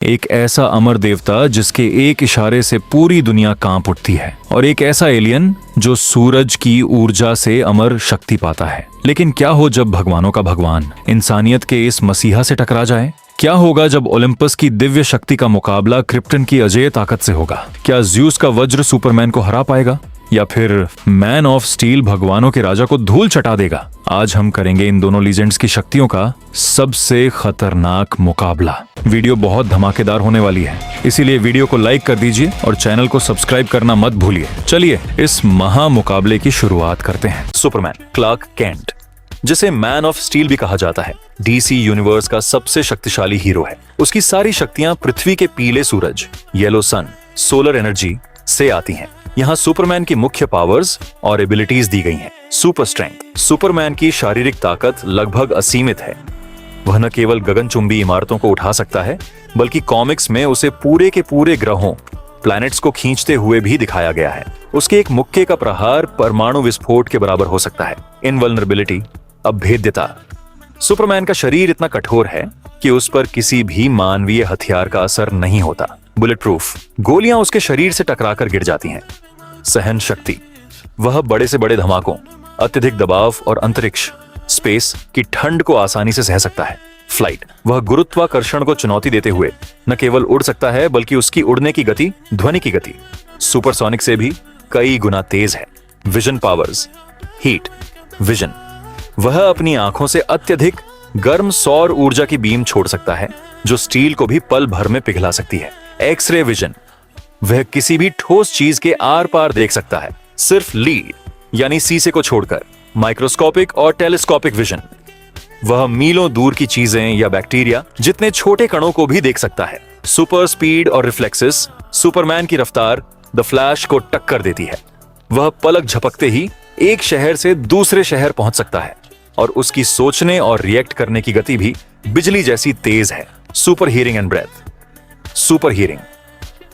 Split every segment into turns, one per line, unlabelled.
एक ऐसा अमर देवता जिसके एक इशारे से पूरी दुनिया कांप उठती है, और एक ऐसा एलियन जो सूरज की ऊर्जा से अमर शक्ति पाता है। लेकिन क्या हो जब भगवानों का भगवान इंसानियत के इस मसीहा से टकरा जाए? क्या होगा जब ओलंपस की दिव्य शक्ति का मुकाबला क्रिप्टन की अजेय ताकत से होगा? क्या ज्यूस का वज्र सुपरमैन को हरा पाएगा, या फिर मैन ऑफ स्टील भगवानों के राजा को धूल चटा देगा? आज हम करेंगे इन दोनों लीजेंड्स की शक्तियों का सबसे खतरनाक मुकाबला। वीडियो बहुत धमाकेदार होने वाली है, इसीलिए वीडियो को लाइक कर दीजिए और चैनल को सब्सक्राइब करना मत भूलिए। चलिए इस महा मुकाबले की शुरुआत करते हैं। सुपरमैन क्लार्क केंट, जिसे मैन ऑफ स्टील भी कहा जाता है, डीसी यूनिवर्स का सबसे शक्तिशाली हीरो है। उसकी सारी शक्तियां पृथ्वी के पीले सूरज, येलो सन, सोलर एनर्जी से आती हैं। यहाँ सुपरमैन की मुख्य पावर्स और एबिलिटीज दी गई हैं। सुपर स्ट्रेंथ, सुपरमैन की शारीरिक ताकत लगभग असीमित है। वह न केवल गगनचुंबी इमारतों को उठा सकता है, बल्कि कॉमिक्स में उसे पूरे के पूरे ग्रहों, प्लैनेट्स को खींचते हुए भी दिखाया गया है। उसके एक मुक्के का प्रहार परमाणु विस्फोट के बराबर हो सकता है। इनवल्नरेबिलिटी, अभेद्यता, सुपरमैन का शरीर इतना कठोर है कि उस पर किसी भी मानवीय हथियार का असर नहीं होता। बुलेट प्रूफ, गोलियां उसके शरीर से टकराकर गिर जाती हैं। सहन शक्ति, वह बड़े से बड़े धमाकों, अत्यधिक दबाव और अंतरिक्ष स्पेस की ठंड को आसानी से सह सकता है। फ्लाइट, वह गुरुत्वाकर्षण को चुनौती देते हुए न केवल उड़ सकता है, बल्कि उसकी उड़ने की गति ध्वनि की गति सुपरसोनिक से भी कई गुना तेज है। विजन पावर्स, हीट विजन, वह अपनी आंखों से अत्यधिक गर्म सौर ऊर्जा की बीम छोड़ सकता है, जो स्टील को भी पल भर में पिघला सकती है। एक्सरे विजन, वह किसी भी ठोस चीज के आर पार देख सकता है, सिर्फ लीड यानी शीशे को छोड़कर। माइक्रोस्कोपिक और टेलीस्कोपिक विजन, वह मीलों दूर की चीजें या बैक्टीरिया जितने छोटे कणों को भी देख सकता है। सुपर स्पीड और रिफ्लेक्सेस, सुपरमैन की रफ्तार द फ्लैश को टक्कर देती है। वह पलक झपकते ही एक शहर से दूसरे शहर पहुंच सकता है, और उसकी सोचने और रिएक्ट करने की गति भी बिजली जैसी तेज है। Super hearing and breath, super hearing,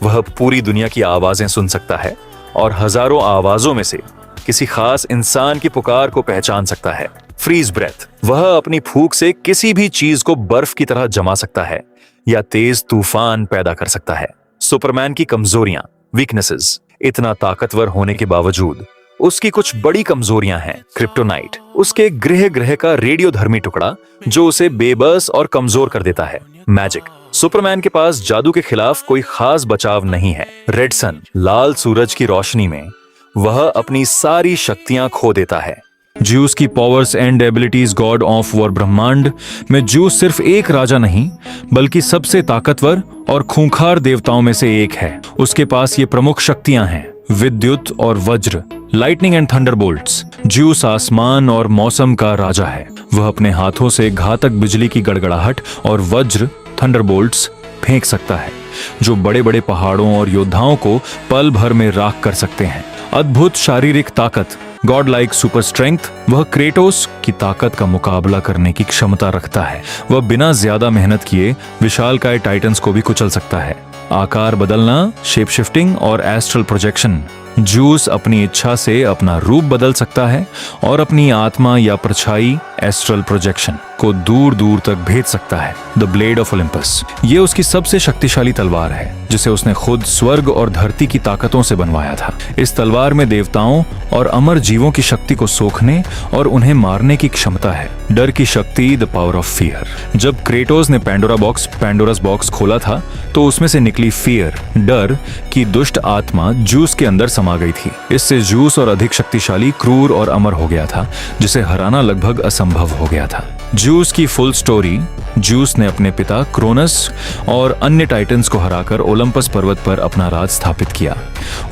वह पूरी दुनिया की आवाजें सुन सकता है और हजारों आवाजों में से किसी खास इंसान की पुकार को पहचान सकता है। फ्रीज ब्रेथ, वह अपनी फूंक से किसी भी चीज को बर्फ की तरह जमा सकता है या तेज तूफान पैदा कर सकता है। सुपरमैन की कमजोरियां, वीकनेसेस, इतना ताकतवर होने के बावजूद उसकी कुछ बड़ी कमजोरियां हैं। क्रिप्टोनाइट, उसके ग्रह का रेडियोधर्मी टुकड़ा जो उसे बेबस और कमजोर कर देता है। मैजिक, सुपरमैन के पास जादू के खिलाफ कोई खास बचाव नहीं है। रेड सन, लाल सूरज की रोशनी में वह अपनी सारी शक्तियां खो देता है। ज्यूस की powers and abilities, God of war ब्रह्मांड में ज्यूस सिर्फ एक राजा नहीं, बल्कि सबसे ताकतवर और खूंखार देवताओं में से एक है। उसके पास ये प्रमुख शक्तियां हैं: विद्युत और वज्र, लाइटनिंग एंड थंडरबोल्ट्स। ज्यूस आसमान और मौसम का राजा है। वह अपने हाथों से घातक बिजली की गड़गड़ाहट और वज्र थंडरबोल्ट्स फेंक सकता है, जो बड़े बड़े पहाड़ों और योद्धाओं को पल भर में राख कर सकते हैं। अद्भुत शारीरिक ताकत, गॉड लाइक सुपर स्ट्रेंथ, वह क्रेटोस की ताकत का मुकाबला करने की क्षमता रखता है। वह बिना ज्यादा मेहनत किए विशालकाय टाइटन्स को भी कुचल सकता है। आकार बदलना, शेप शिफ्टिंग और एस्ट्रल प्रोजेक्शन, ज्यूस अपनी इच्छा से अपना रूप बदल सकता है और अपनी आत्मा या परछाई एस्ट्रल प्रोजेक्शन को दूर दूर तक भेज सकता है। द ब्लेड ऑफ ओलंपस, ये उसकी सबसे शक्तिशाली तलवार है, जिसे उसने खुद स्वर्ग और धरती की ताकतों से बनवाया था। इस तलवार में देवताओं और अमर जीवों की शक्ति को सोखने और उन्हें मारने की क्षमता है। डर की शक्ति, द पावर ऑफ फियर, जब क्रेटोस ने पैंडोरस बॉक्स खोला था, तो उसमें से निकली फियर, डर की दुष्ट आत्मा ज्यूस के अंदर समा गई थी। इससे ज्यूस और अधिक शक्तिशाली, क्रूर और अमर हो गया था, जिसे हराना लगभग असंभव हो गया था। ज्यूस की फुल स्टोरी, ज्यूस ने अपने पिता क्रोनस और अन्य टाइटन्स को हराकर ओलंपस पर्वत पर अपना राज स्थापित किया।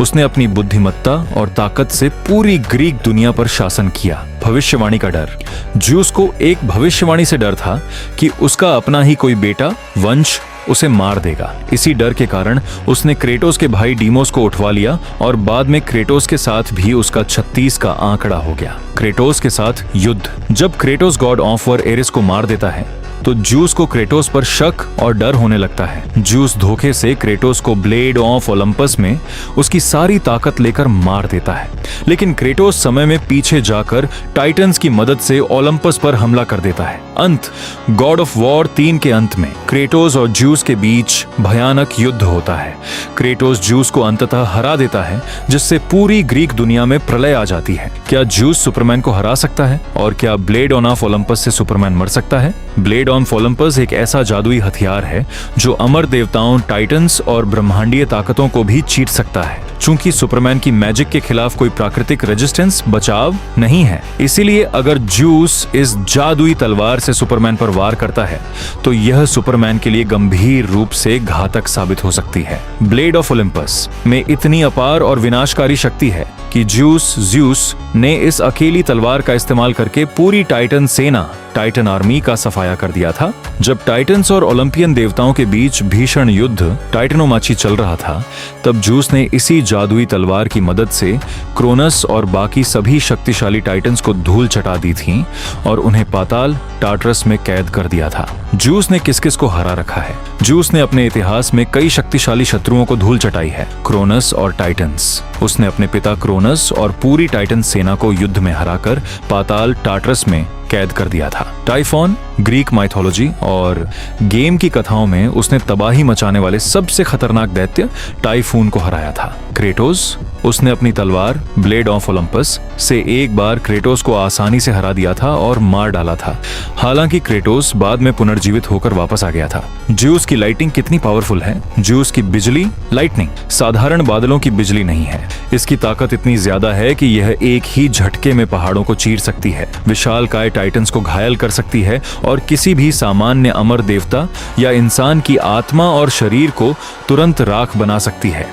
उसने अपनी बुद्धिमत्ता और ताकत से पूरी ग्रीक दुनिया पर शासन किया। भविष्यवाणी का डर, ज्यूस को एक भविष्यवाणी से डर था कि उसका अपना ही कोई बेटा, वंश उसे मार देगा। इसी डर के कारण उसने क्रेटोस के भाई डीमोस को उठवा लिया, और बाद में क्रेटोस के साथ भी उसका 36 का आंकड़ा हो गया। क्रेटोस के साथ युद्ध, जब Kratos god of war Ares को मार देता है, तो ज्यूस को क्रेटोस पर शक और डर होने लगता है। ज्यूस धोखे से क्रेटोस को ब्लेड ऑफ ओलंपस में उसकी सारी ताकत लेकर मार देता है, लेकिन क्रेटोस समय में पीछे जाकर टाइटन्स की मदद से ओलंपस पर हमला कर देता है। अंत गॉड ऑफ वॉर 3 के अंत में क्रेटोस और ज्यूस के बीच भयानक युद्ध होता है। क्रेटोस ज्यूस को अंततः हरा देता है, जिससे पूरी ग्रीक दुनिया में प्रलय आ जाती है। क्या ज्यूस सुपरमैन को हरा सकता है? और क्या ब्लेड ऑफ ओलंपस से सुपरमैन मर सकता है? ब्लेड ऑफ ओलंपस एक ऐसा जादुई हथियार है जो अमर देवताओं, टाइटन्स और ब्रह्मांडीय ताकतों को भी चीर सकता है। चूंकि सुपरमैन की मैजिक के खिलाफ कोई प्राकृतिक रेजिस्टेंस, बचाव नहीं है, इसीलिए अगर ज्यूस इस जादुई तलवार से सुपरमैन पर वार करता है तो यह सुपरमैन के लिए गंभीर रूप से घातक साबित हो सकती है। ब्लेड ऑफ ओलंपस में इतनी अपार और विनाशकारी शक्ति है कि ज्यूस ने इस अकेली तलवार का इस्तेमाल करके पूरी टाइटन सेना, टाइटन आर्मी का सफाया कर दिया था। जब टाइटन्स और ओलंपियन देवताओं के बीच भीषण युद्ध टाइटनोमाची चल रहा था, तब ज्यूस ने इसी जादुई तलवार की मदद से क्रोनस और बाकी सभी शक्तिशाली टाइटन्स को धूल चटा दी थी और उन्हें पाताल टार्टरस में कैद कर दिया था। ज्यूस ने किस किस को हरा रखा है? ज्यूस ने अपने इतिहास में कई शक्तिशाली शत्रुओं को धूल चटाई है, क्रोनस और टाइटन्स। उसने अपने पिता क्रोनस और पूरी टाइटन सेना को युद्ध में हराकर पाताल टार्टरस में कैद कर दिया था। टाइफॉन ग्रीक माइथोलॉजी और गेम की कथाओं में उसने तबाही मचाने वाले सबसे खतरनाक दैत्य टाइफून को हराया था। क्रेटोस, उसने अपनी तलवार ब्लेड ऑफ ओलंपस से एक बार क्रेटोस को आसानी से हरा दिया था और मार डाला था। हालांकि क्रेटोस बाद में पुनर्जीवित होकर वापस आ गया था। ज्यूस की लाइटिंग कितनी पावरफुल है? ज्यूस की बिजली, लाइटनिंग, साधारण बादलों की बिजली नहीं है। इसकी ताकत इतनी ज्यादा है कि यह एक ही झटके में पहाड़ों को चीर सकती है, विशालकाय टाइटन्स को घायल कर सकती है और किसी भी सामान्य अमर देवता या इंसान की आत्मा और शरीर को तुरंत राख बना सकती है।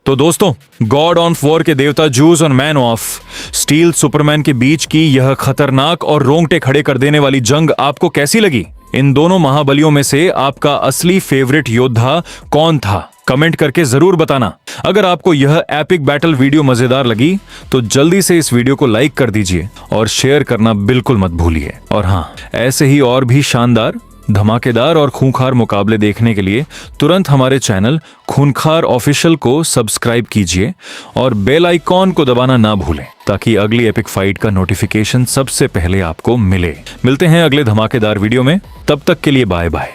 तो दोस्तों, गॉड ऑफ वॉर के देवता ज्यूस और मैन ऑफ स्टील सुपरमैन के बीच की यह खतरनाक और रोंगटे खड़े कर देने वाली जंग आपको कैसी लगी? इन दोनों महाबलियों में से आपका असली फेवरेट योद्धा कौन था? कमेंट करके जरूर बताना। अगर आपको यह एपिक बैटल वीडियो मजेदार लगी तो जल्दी से इस वीडियो को लाइक कर दीजिए और शेयर करना बिल्कुल मत भूलिए। और हाँ, ऐसे ही और भी शानदार, धमाकेदार और खूंखार मुकाबले देखने के लिए तुरंत हमारे चैनल खूंखार ऑफिशियल को सब्सक्राइब कीजिए और बेल आइकॉन को दबाना ना भूलें, ताकि अगली एपिक फाइट का नोटिफिकेशन सबसे पहले आपको मिले। मिलते हैं अगले धमाकेदार वीडियो में, तब तक के लिए बाय बाय।